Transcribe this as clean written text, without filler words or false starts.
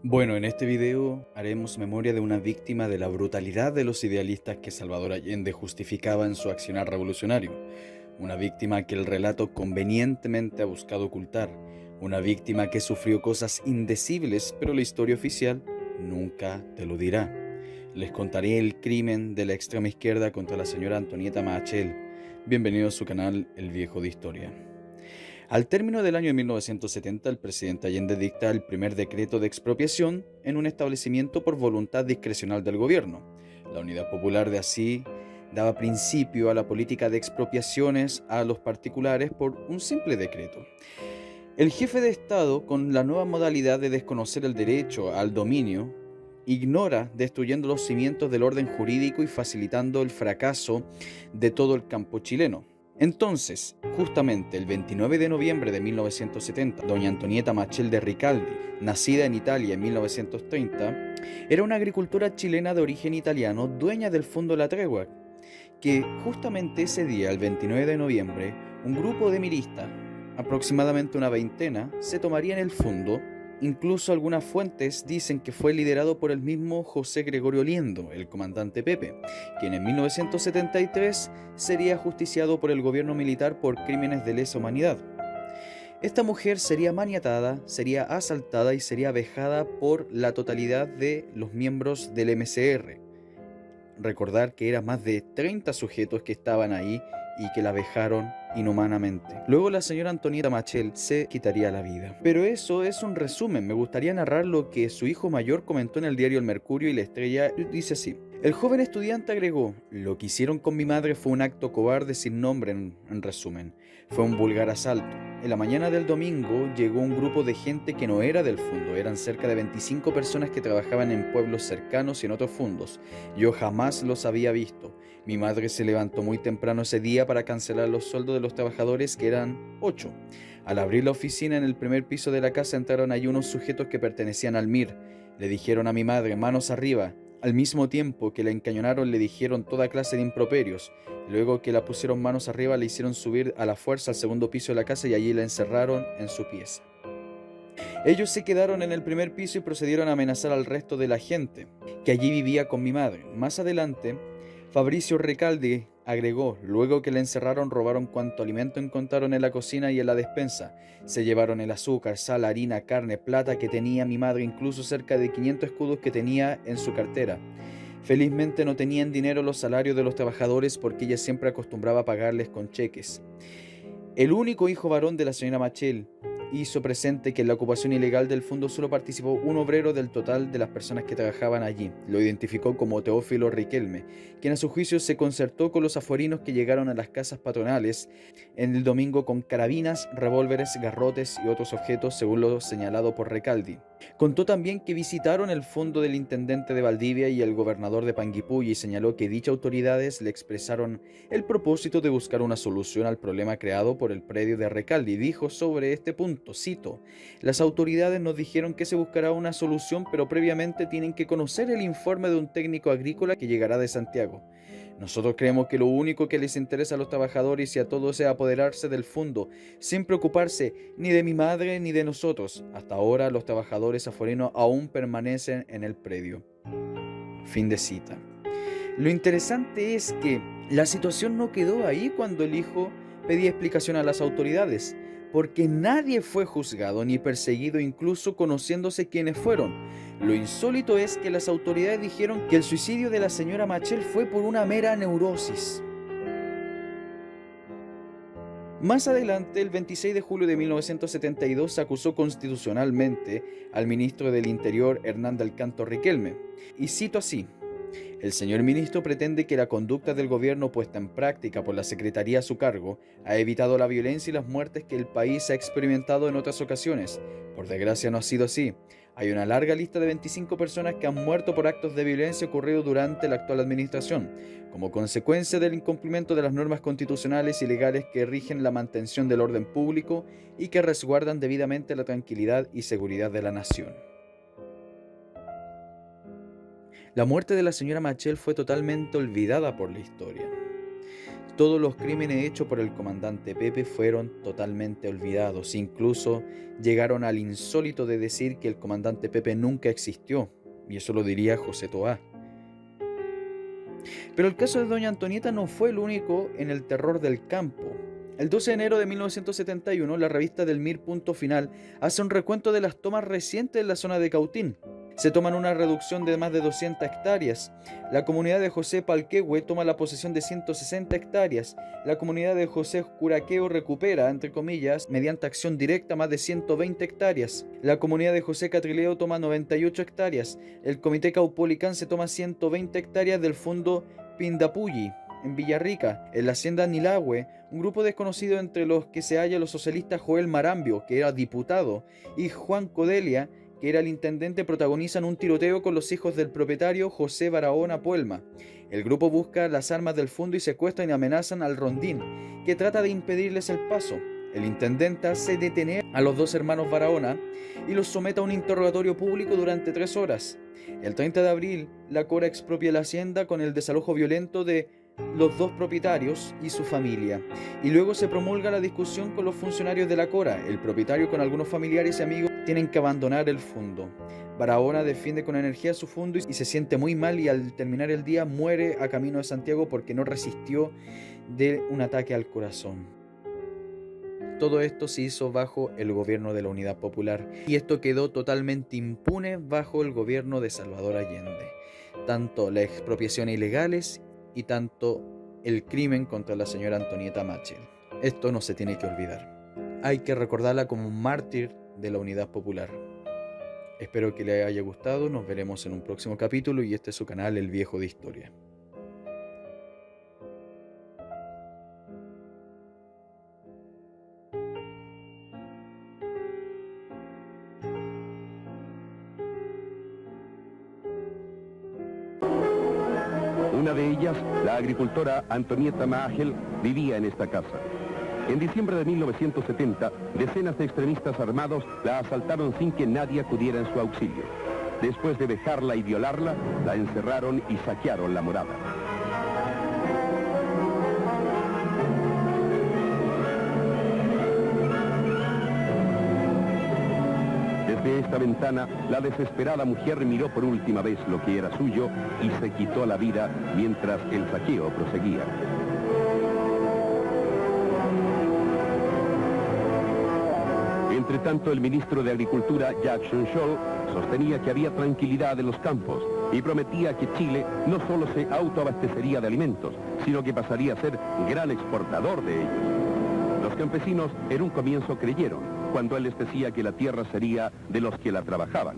Bueno, en este video haremos memoria de una víctima de la brutalidad de los idealistas que Salvador Allende justificaba en su accionar revolucionario. Una víctima que el relato convenientemente ha buscado ocultar. Una víctima que sufrió cosas indecibles, pero la historia oficial nunca te lo dirá. Les contaré el crimen de la extrema izquierda contra la señora Antonieta Machel. Bienvenido a su canal El Viejo de Historia. Al término del año 1970, el presidente Allende dicta el primer decreto de expropiación en un establecimiento por voluntad discrecional del gobierno. La Unidad Popular de así daba principio a la política de expropiaciones a los particulares por un simple decreto. El jefe de Estado, con la nueva modalidad de desconocer el derecho al dominio, ignora destruyendo los cimientos del orden jurídico y facilitando el fracaso de todo el campo chileno. Entonces, justamente el 29 de noviembre de 1970, doña Antonieta Machel de Ricaldi, nacida en Italia en 1930, era una agricultora chilena de origen italiano, dueña del Fondo La Tregua, que justamente ese día, el 29 de noviembre, un grupo de miristas, aproximadamente una veintena, se tomarían el fondo. Incluso algunas fuentes dicen que fue liderado por el mismo José Gregorio Liendo, el comandante Pepe, quien en 1973 sería ajusticiado por el gobierno militar por crímenes de lesa humanidad. Esta mujer sería maniatada, sería asaltada y sería vejada por la totalidad de los miembros del MCR. Recordar que eran más de 30 sujetos que estaban ahí y que la vejaron inhumanamente. Luego la señora Antonieta Machel se quitaría la vida. Pero eso es un resumen. Me gustaría narrar lo que su hijo mayor comentó en el diario El Mercurio y La Estrella. Dice así: el joven estudiante agregó: lo que hicieron con mi madre fue un acto cobarde sin nombre, en resumen. Fue un vulgar asalto. En la mañana del domingo llegó un grupo de gente que no era del fondo. Eran cerca de 25 personas que trabajaban en pueblos cercanos y en otros fondos. Yo jamás los había visto. Mi madre se levantó muy temprano ese día para cancelar los sueldos de los trabajadores, que eran 8. Al abrir la oficina en el primer piso de la casa entraron allí unos sujetos que pertenecían al MIR. Le dijeron a mi madre: manos arriba. Al mismo tiempo que la encañonaron le dijeron toda clase de improperios. Luego que la pusieron manos arriba le hicieron subir a la fuerza al segundo piso de la casa y allí la encerraron en su pieza. Ellos se quedaron en el primer piso y procedieron a amenazar al resto de la gente que allí vivía con mi madre. Más adelante, Fabricio Recalde agregó: luego que la encerraron robaron cuanto alimento encontraron en la cocina y en la despensa. Se llevaron el azúcar, sal, harina, carne, plata que tenía mi madre, incluso cerca de 500 escudos que tenía en su cartera. Felizmente no tenían dinero los salarios de los trabajadores porque ella siempre acostumbraba a pagarles con cheques. El único hijo varón de la señora Machel hizo presente que en la ocupación ilegal del fondo solo participó un obrero del total de las personas que trabajaban allí. Lo identificó como Teófilo Riquelme, quien a su juicio se concertó con los afuerinos que llegaron a las casas patronales en el domingo con carabinas, revólveres, garrotes y otros objetos, según lo señalado por Recaldi. Contó también que visitaron el fondo del intendente de Valdivia y el gobernador de Panguipulli y señaló que dichas autoridades le expresaron el propósito de buscar una solución al problema creado por el predio de Recaldi. Dijo sobre este punto, cito: las autoridades nos dijeron que se buscará una solución, pero previamente tienen que conocer el informe de un técnico agrícola que llegará de Santiago. Nosotros creemos que lo único que les interesa a los trabajadores y a todos es apoderarse del fondo, sin preocuparse ni de mi madre ni de nosotros. Hasta ahora los trabajadores afuerenos aún permanecen en el predio. Fin de cita. Lo interesante es que la situación no quedó ahí cuando el hijo pedía explicación a las autoridades, porque nadie fue juzgado ni perseguido, incluso conociéndose quiénes fueron. Lo insólito es que las autoridades dijeron que el suicidio de la señora Machel fue por una mera neurosis. Más adelante, el 26 de julio de 1972, se acusó constitucionalmente al ministro del Interior, Hernán del Canto Riquelme, y cito así: el señor ministro pretende que la conducta del gobierno puesta en práctica por la Secretaría a su cargo ha evitado la violencia y las muertes que el país ha experimentado en otras ocasiones. Por desgracia no ha sido así. Hay una larga lista de 25 personas que han muerto por actos de violencia ocurridos durante la actual administración, como consecuencia del incumplimiento de las normas constitucionales y legales que rigen la mantención del orden público y que resguardan debidamente la tranquilidad y seguridad de la nación. La muerte de la señora Machel fue totalmente olvidada por la historia. Todos los crímenes hechos por el comandante Pepe fueron totalmente olvidados. Incluso llegaron al insólito de decir que el comandante Pepe nunca existió, y eso lo diría José Toá. Pero el caso de doña Antonieta no fue el único en el terror del campo. El 12 de enero de 1971, la revista del MIR Punto Final hace un recuento de las tomas recientes en la zona de Cautín. Se toman una reducción de más de 200 hectáreas. La comunidad de José Palquehue toma la posesión de 160 hectáreas. La comunidad de José Curaqueo recupera, entre comillas, mediante acción directa, más de 120 hectáreas. La comunidad de José Catrileo toma 98 hectáreas. El comité Caupolicán se toma 120 hectáreas del fondo Pindapulli, en Villarrica. En la hacienda Nilahue, un grupo desconocido entre los que se halla los socialistas Joel Marambio, que era diputado, y Juan Codelia, que era el intendente, protagonizan un tiroteo con los hijos del propietario José Barahona Puelma. El grupo busca las armas del fondo y secuestran y amenazan al rondín, que trata de impedirles el paso. El intendente hace detener a los dos hermanos Barahona y los somete a un interrogatorio público durante 3 horas. El 30 de abril, la Cora expropia la hacienda con el desalojo violento de los dos propietarios y su familia, y luego se promulga la discusión con los funcionarios de la Cora. El propietario con algunos familiares y amigos tienen que abandonar el fondo. Barahona defiende con energía su fondo y se siente muy mal, y al terminar el día muere a camino de Santiago porque no resistió de un ataque al corazón. Todo esto se hizo bajo el gobierno de la Unidad Popular, y esto quedó totalmente impune bajo el gobierno de Salvador Allende. Tanto las expropiaciones ilegales y tanto el crimen contra la señora Antonieta Machel. Esto no se tiene que olvidar. Hay que recordarla como un mártir de la Unidad Popular. Espero que le haya gustado. Nos veremos en un próximo capítulo, y este es su canal El Viejo de Historia. Una de ellas, la agricultora Antonieta Machel, vivía en esta casa. En diciembre de 1970, decenas de extremistas armados la asaltaron sin que nadie acudiera en su auxilio. Después de vejarla y violarla, la encerraron y saquearon la morada. Desde esta ventana, la desesperada mujer miró por última vez lo que era suyo y se quitó la vida mientras el saqueo proseguía. Entre tanto, el ministro de Agricultura, Jacques Scholl, sostenía que había tranquilidad en los campos y prometía que Chile no solo se autoabastecería de alimentos, sino que pasaría a ser gran exportador de ellos. Los campesinos en un comienzo creyeron cuando él les decía que la tierra sería de los que la trabajaban.